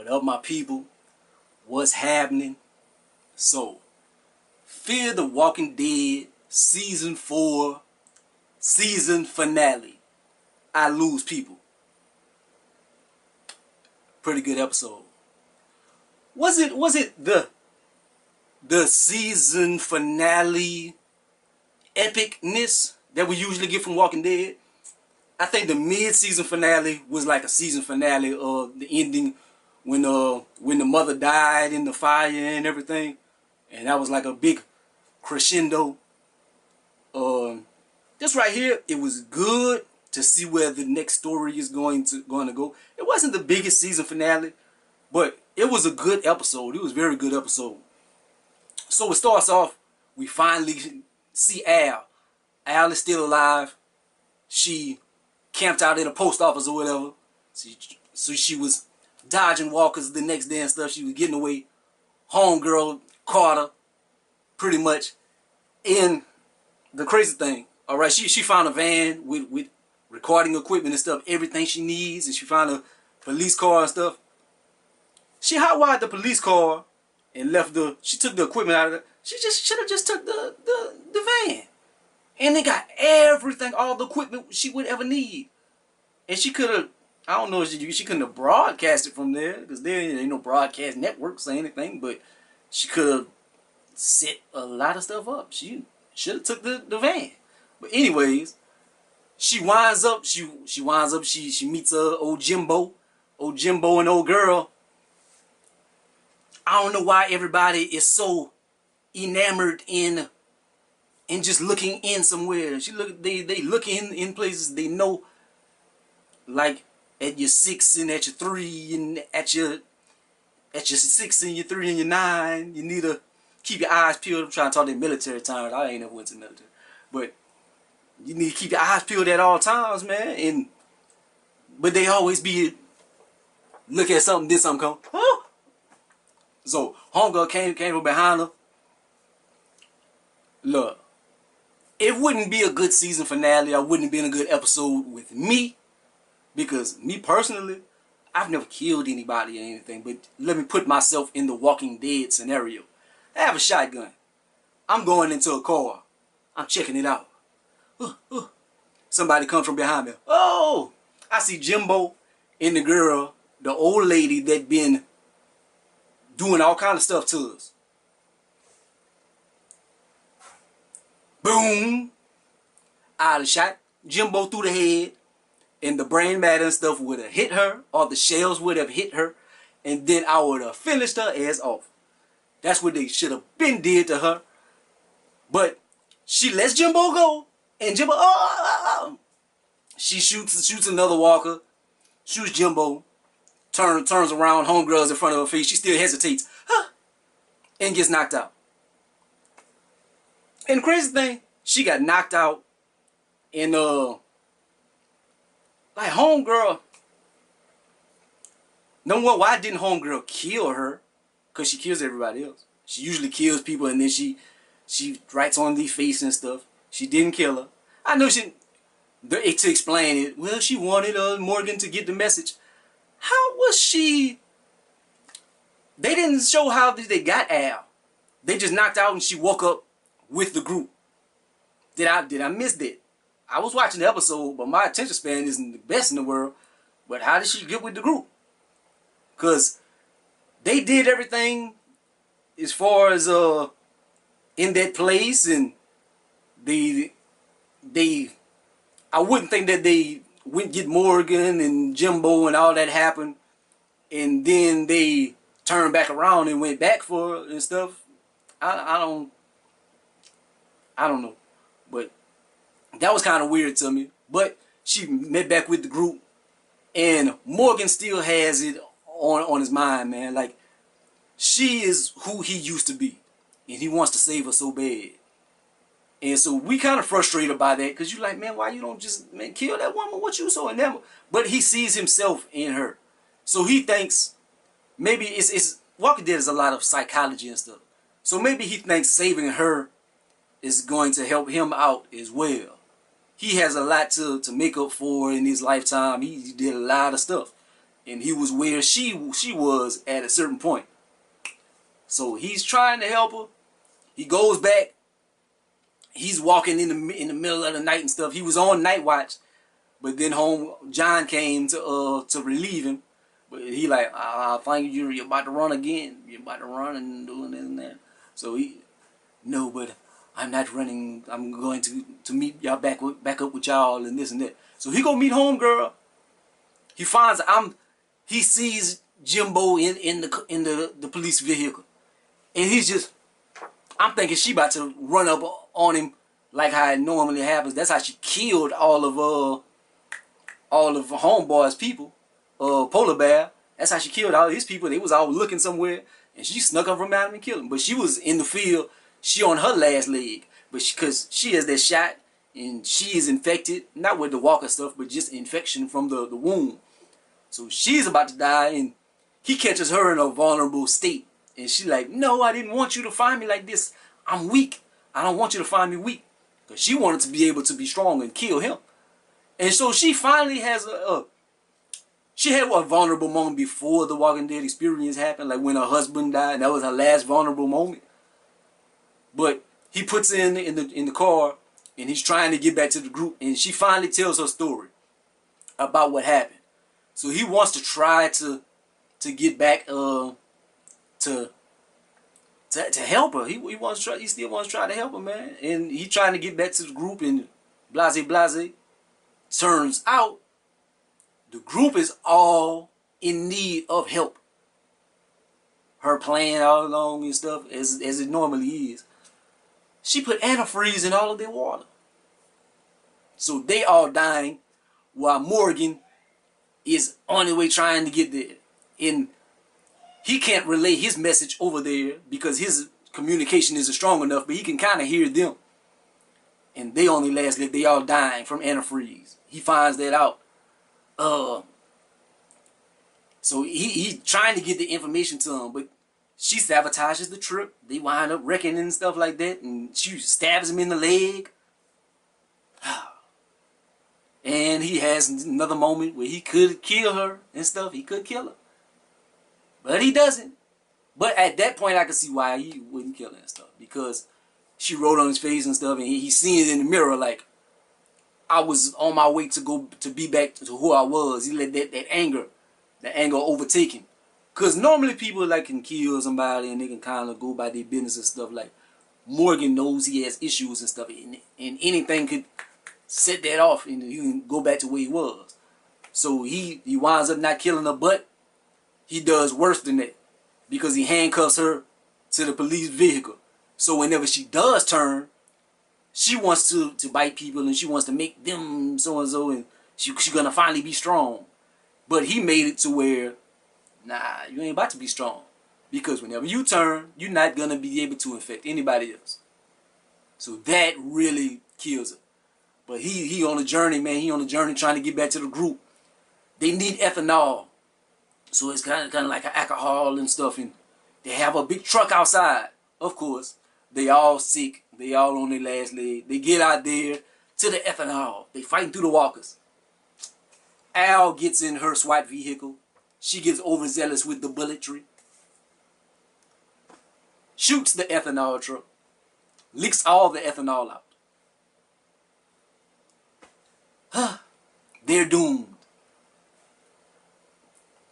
What up, my people? What's happening? So, Fear the Walking Dead Season 4 Season Finale. I Lose People. Pretty good episode. Was it the season finale epicness that we usually get from Walking Dead? I think the mid-season finale was like a season finale of the ending when the mother died in the fire and everything, and that was like a big crescendo. This right here, it was good to see where the next story is going to go. It wasn't the biggest season finale, but it was a good episode. It was a very good episode. So it starts off, we finally see Al. Al is still alive. She camped out in a post office or whatever. So she was dodging walkers the next day and stuff. She was getting away. Homegirl caught her, pretty much. And the crazy thing, all right, she found a van with recording equipment and stuff, everything she needs, and she found a police car and stuff. She hotwired the police car and she took the equipment out of it. She just should have just took the van. And they got everything, all the equipment she would ever need. And she could have, I don't know if she couldn't have broadcasted from there, because there ain't no broadcast networks or anything, but she could have set a lot of stuff up. She should have took the van. But anyways, she winds up, she meets old Jimbo and old girl. I don't know why everybody is so enamored in just looking in somewhere. They look in places they know, like at your 6 and at your 3 and at your 6 and your 3 and your 9. You need to keep your eyes peeled. I'm trying to talk their military terms. I ain't never went to the military, but you need to keep your eyes peeled at all times, man. But they always be look at something, did something come. Oh! So homegirl came from behind her. Look, it wouldn't be a good season finale. I wouldn't have been a good episode with me, because me personally, I've never killed anybody or anything. But let me put myself in the Walking Dead scenario. I have a shotgun. I'm going into a car. I'm checking it out. Somebody comes from behind me. Oh, I see Jimbo and the girl, the old lady that been doing all kind of stuff to us. Boom! I'd have shot Jimbo through the head, and the brain matter and stuff would have hit her, or the shells would have hit her, and then I would have finished her ass off. That's what they should have been did to her. But she lets Jimbo go, and Jimbo, she shoots another walker, shoots Jimbo, turns around, homegirl's in front of her face, she still hesitates, and gets knocked out. And the crazy thing, she got knocked out, and like homegirl, know what? Why didn't homegirl kill her? Because she kills everybody else. She usually kills people, and then she writes on their face and stuff. She didn't kill her. I know to explain it. Well, she wanted Morgan to get the message. How was she? They didn't show how they got Al. They just knocked out, and she woke up with the group. Did I miss that? I was watching the episode, but my attention span isn't the best in the world. But how did she get with the group? Because they did everything as far as in that place, and I wouldn't think that they went get Morgan and Jimbo and all that happened, and then they turned back around and went back for her and stuff. I don't know, but that was kind of weird to me. But she met back with the group, and Morgan still has it on his mind, man. Like, she is who he used to be, and he wants to save her so bad. And so we kind of frustrated by that, because you're like, man, why you don't just kill that woman? What you so enamored? But he sees himself in her, so he thinks maybe it's Walking Dead is a lot of psychology and stuff. So maybe he thinks saving her is going to help him out as well. He has a lot to make up for in his lifetime. He did a lot of stuff. and he was where she was at a certain point. So he's trying to help her. He goes back. He's walking in the middle of the night and stuff. He was on night watch, but then John came to relieve him. But he like, I think you're about to run again. You're about to run and doing this and that. So no, but I'm not running. I'm going to meet y'all back up with y'all and this and that. So he go meet homegirl. He finds he sees Jimbo in the police vehicle, and he's just. I'm thinking she about to run up on him like how it normally happens. That's how she killed all of Homeboy's people. Polar Bear. That's how she killed all his people. They was all looking somewhere, and she snuck up from him and killed him. But she was in the field. She on her last leg, but because she has that shot and she is infected, not with the walker stuff, but just infection from the wound. So she's about to die, and he catches her in a vulnerable state. And she like, no, I didn't want you to find me like this. I'm weak. I don't want you to find me weak. Because she wanted to be able to be strong and kill him. And so she finally has she had a vulnerable moment before the Walking Dead experience happened. Like when her husband died. And that was her last vulnerable moment. But he puts in the car. And he's trying to get back to the group. And she finally tells her story about what happened. So he wants to try to get back to help her. He still wants to try to help her, man. And he trying to get back to the group and blase. Turns out the group is all in need of help. Her plan all along and stuff as it normally is. She put antifreeze in all of their water. So they all dying while Morgan is on the way trying to get there. And he can't relay his message over there because his communication isn't strong enough, but he can kind of hear them. And they only last, they all dying from antifreeze. He finds that out. So he trying to get the information to him, but she sabotages the trip. They wind up wrecking and stuff like that, and she stabs him in the leg. And he has another moment where he could kill her and stuff. He could kill her. But he doesn't. But at that point, I could see why he wouldn't kill her and stuff. Because she wrote on his face and stuff, and he's seeing it in the mirror like, I was on my way to be back to who I was. He let that anger overtake him. Because normally people like can kill somebody and they can kind of go by their business and stuff. Like Morgan knows he has issues and stuff, and anything could set that off and he can go back to where he was. So he winds up not killing her, but he does worse than that because he handcuffs her to the police vehicle. So whenever she does turn, she wants to bite people and she wants to make them so-and-so, and she's going to finally be strong. But he made it to where, nah, you ain't about to be strong. Because whenever you turn, you're not going to be able to infect anybody else. So that really kills her. But he on a journey, man. He on a journey trying to get back to the group. They need ethanol. So it's kind of like an alcohol and stuff. And they have a big truck outside. Of course, they all sick. They all on their last leg. They get out there to the ethanol. They fighting through the walkers. Al gets in her SWAT vehicle. She gets overzealous with the bulletry. Shoots the ethanol truck. Leaks all the ethanol out. They're doomed.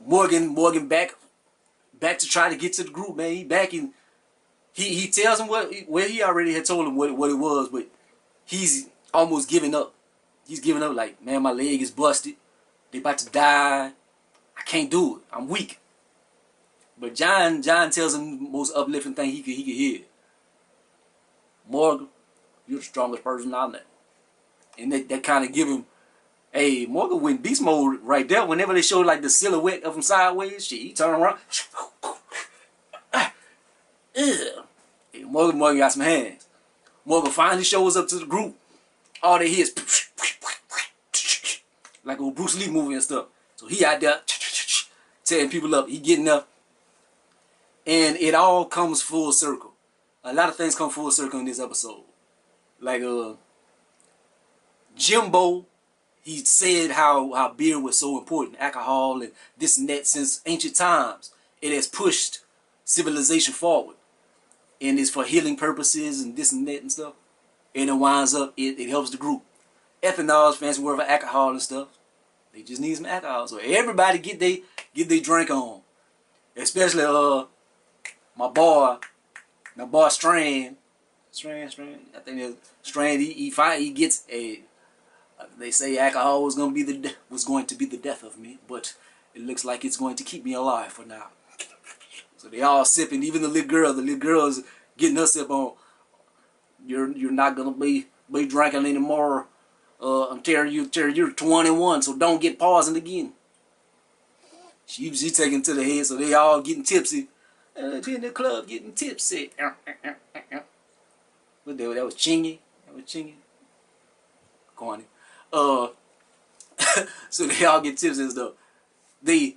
Morgan back to try to get to the group, man. He back in. He tells him where he already had told him what it was, but he's almost giving up. He's giving up like, man, my leg is busted. They about to die. I can't do it. I'm weak. But John tells him the most uplifting thing he could hear. Morgan, you're the strongest person I know. And that kind of give him, hey, Morgan went beast mode right there. Whenever they showed like the silhouette of him sideways, shit, he turned around. Hey, Morgan got some hands. Morgan finally shows up to the group. All they hear is like a Bruce Lee movie and stuff. So he out there tearing people up. He getting up. And it all comes full circle. A lot of things come full circle in this episode. Like Jimbo, he said how beer was so important, alcohol and this and that since ancient times. It has pushed civilization forward, and it's for healing purposes and this and that and stuff. And it winds up, it helps the group. Ethanol is fancy word for alcohol and stuff. They just need some alcohol, so everybody get they drink on. Especially my boy Strand. I think that Strand he gets a. They say alcohol was going to be the death of me, but it looks like it's going to keep me alive for now. So they all sipping, even the little girl's getting her sip on. You're not gonna be drinking anymore until you're 21, so don't get poisoned again. She taking to the head, so they all getting tipsy. In the club getting tipsy. What that was Chingy. That was Chingy. Corny. So they all get tipsy and stuff. You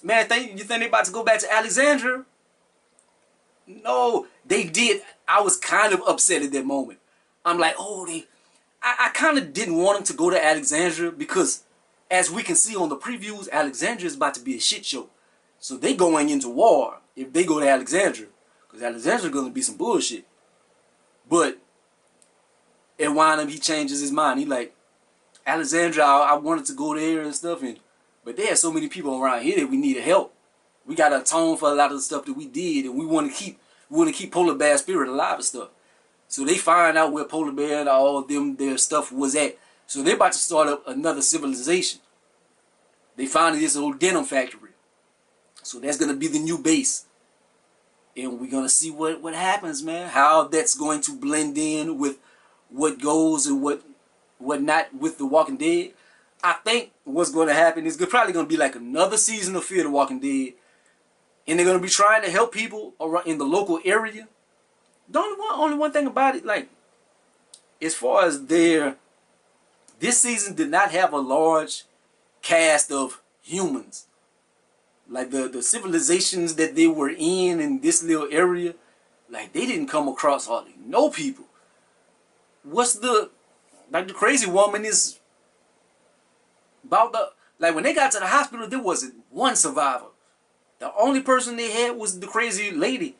think they about to go back to Alexandria? No, they did. I was kind of upset at that moment. I'm like, I kind of didn't want them to go to Alexandria because, as we can see on the previews, Alexandria is about to be a shit show. So they going into war if they go to Alexandria, because Alexandria going to be some bullshit. But at one he changes his mind. He like, Alexandria, I wanted to go there and stuff, but there are so many people around here that we need help. We got to atone for a lot of the stuff that we did, and we want to keep Polar Bear spirit alive and stuff. So they find out where Polar Bear and all their stuff was at. So they're about to start up another civilization. They found this old denim factory. So that's going to be the new base. And we're going to see what happens, man. How that's going to blend in with what goes and what not with The Walking Dead. I think what's going to happen is probably going to be like another season of Fear the Walking Dead. And they're going to be trying to help people around in the local area. The only one thing about it, like, as far as this season did not have a large cast of humans. Like the civilizations that they were in this little area, like they didn't come across hardly no people. The crazy woman is about when they got to the hospital, there wasn't one survivor. The only person they had was the crazy lady.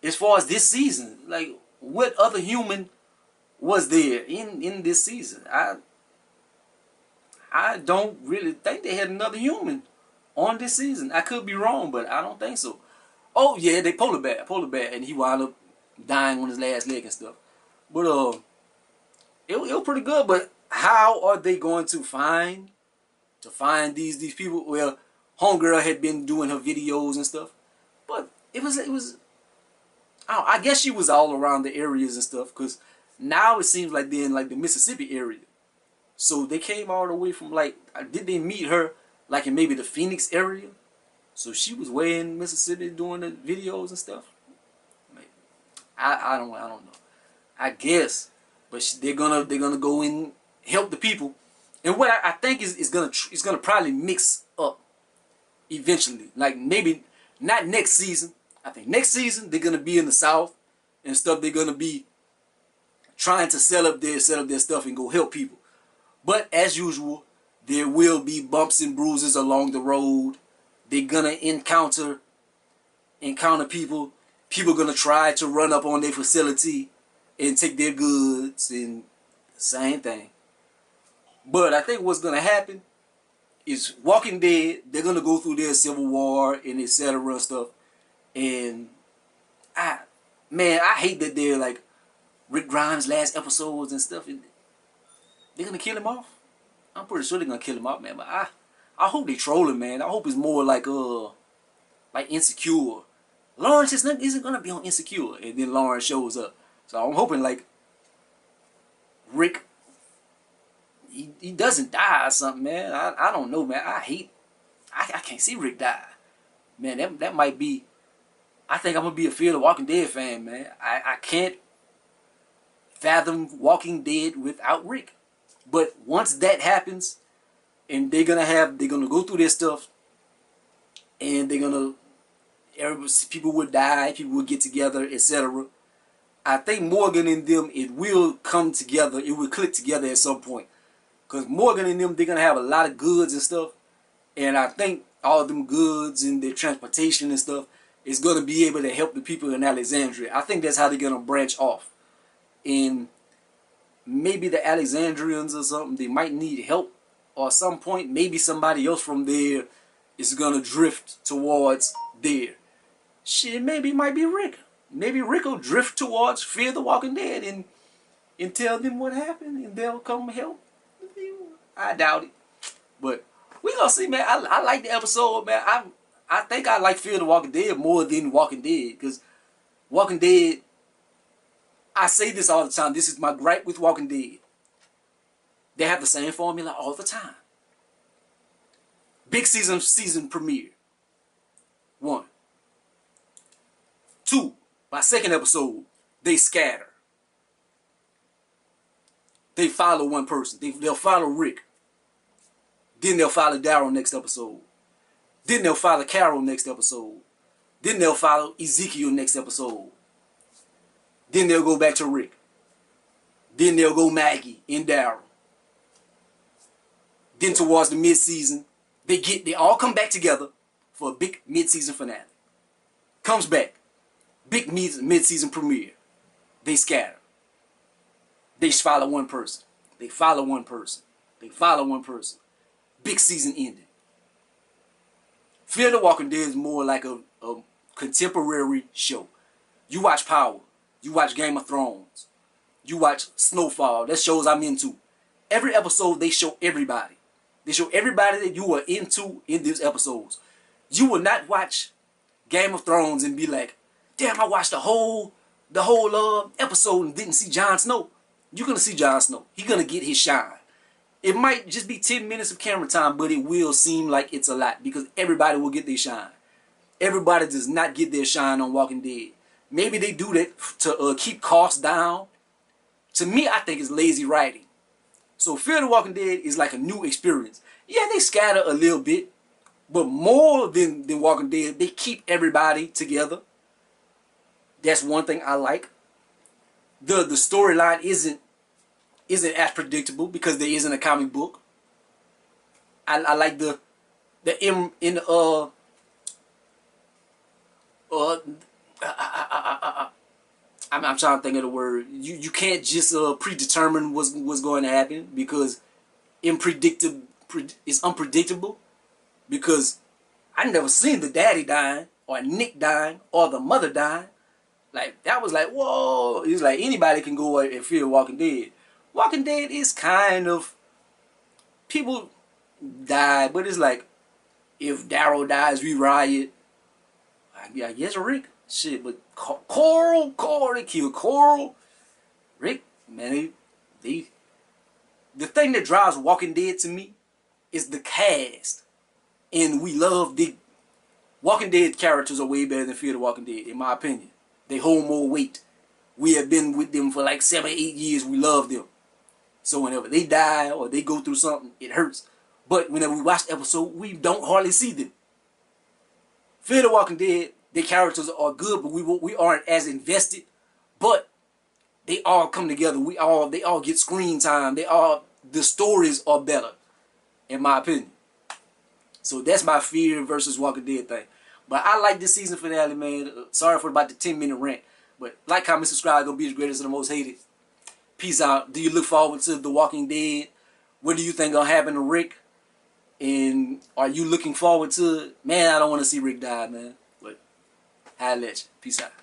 As far as this season, like, what other human was there in this season? I don't really think they had another human on this season. I could be wrong, but I don't think so. Oh yeah, they Polar Bear, and he wound up dying on his last leg and stuff. But it was pretty good. But how are they going to find these people? Well, Homegirl had been doing her videos and stuff, but it was. I guess she was all around the areas and stuff, because now it seems like they're in like the Mississippi area. So they came all the way from did they meet her like in maybe the Phoenix area? So she was way in Mississippi doing the videos and stuff. I don't know. I guess, but they're gonna go and help the people. And what I think is gonna probably mix up eventually. Like maybe not next season. I think next season they're gonna be in the South and stuff. They're gonna be trying to set up their stuff and go help people. But as usual, there will be bumps and bruises along the road. They're gonna encounter people. People gonna try to run up on their facility and take their goods, and same thing. But I think what's gonna happen is Walking Dead, they're gonna go through their civil war and etc. and stuff. And I hate that they're like Rick Grimes' last episodes and stuff. And they're gonna kill him off. I'm pretty sure they're gonna kill him off, man. But I hope they troll him, man. I hope it's more like Insecure. Lawrence isn't gonna be on Insecure, and then Lawrence shows up. So I'm hoping like Rick, he doesn't die or something, man. I don't know, man. I can't see Rick die, man. That might be. I think I'm gonna be a Fear the Walking Dead fan, man. I can't fathom Walking Dead without Rick. But once that happens, and they're gonna go through their stuff, and people would die, people would get together, etc. I think Morgan and them, it will come together, it will click together at some point. Because Morgan and them, they're going to have a lot of goods and stuff. And I think all of them goods and their transportation and stuff is going to be able to help the people in Alexandria. I think that's how they're going to branch off. And maybe the Alexandrians or something, they might need help. Or at some point, maybe somebody else from there is going to drift towards there. Shit, maybe it might be Rick. Maybe Rick will drift towards Fear the Walking Dead and tell them what happened and they'll come help. I doubt it. But we gonna see, man. I like the episode, man. I think I like Fear the Walking Dead more than Walking Dead. Because Walking Dead, I say this all the time. This is my gripe with Walking Dead. They have the same formula all the time. Big season premiere. 1. 2. By second episode, they scatter. They follow one person. They'll follow Rick. Then they'll follow Daryl next episode. Then they'll follow Carol next episode. Then they'll follow Ezekiel next episode. Then they'll go back to Rick. Then they'll go Maggie and Daryl. Then towards the mid-season, they all come back together for a big mid-season finale. Comes back. Big mid-season premiere. They scatter. They follow one person. They follow one person. They follow one person. Big season ending. Fear the Walking Dead is more like a contemporary show. You watch Power. You watch Game of Thrones. You watch Snowfall. That's shows I'm into. Every episode, they show everybody. They show everybody that you are into in these episodes. You will not watch Game of Thrones and be like, damn, I watched the whole episode and didn't see Jon Snow. You're going to see Jon Snow. He's going to get his shine. It might just be 10 minutes of camera time, but it will seem like it's a lot because everybody will get their shine. Everybody does not get their shine on Walking Dead. Maybe they do that to keep costs down. To me, I think it's lazy writing. So Fear the Walking Dead is like a new experience. Yeah, they scatter a little bit, but more than Walking Dead, they keep everybody together. That's one thing I like. The storyline isn't as predictable because there isn't a comic book. I like I'm trying to think of the word. You can't just predetermine what's going to happen because it's unpredictable. Because I never seen the daddy dying or Nick dying or the mother dying. Like that was like whoa. It's like anybody can go and fear Walking Dead. Walking Dead is kind of people die, but it's like if Daryl dies, we riot. I guess Rick. Shit, but Coral, they killed Coral. Rick, man, the thing that drives Walking Dead to me is the cast. And we love the Walking Dead characters are way better than Fear the Walking Dead, in my opinion. They hold more weight. We have been with them for like 7, 8 years. We love them. So whenever they die or they go through something, it hurts. But whenever we watch the episode, we don't hardly see them. Fear the Walking Dead, their characters are good, but we aren't as invested. But they all come together. They all get screen time. The stories are better, in my opinion. So that's my Fear versus Walking Dead thing. But I like this season finale, man. Sorry for about the 10-minute rant. But like, comment, subscribe. Gonna be the greatest and the most hated. Peace out. Do you look forward to The Walking Dead? What do you think gonna happen to Rick? And are you looking forward to it? Man, I don't want to see Rick die, man. But holla at you. Peace out.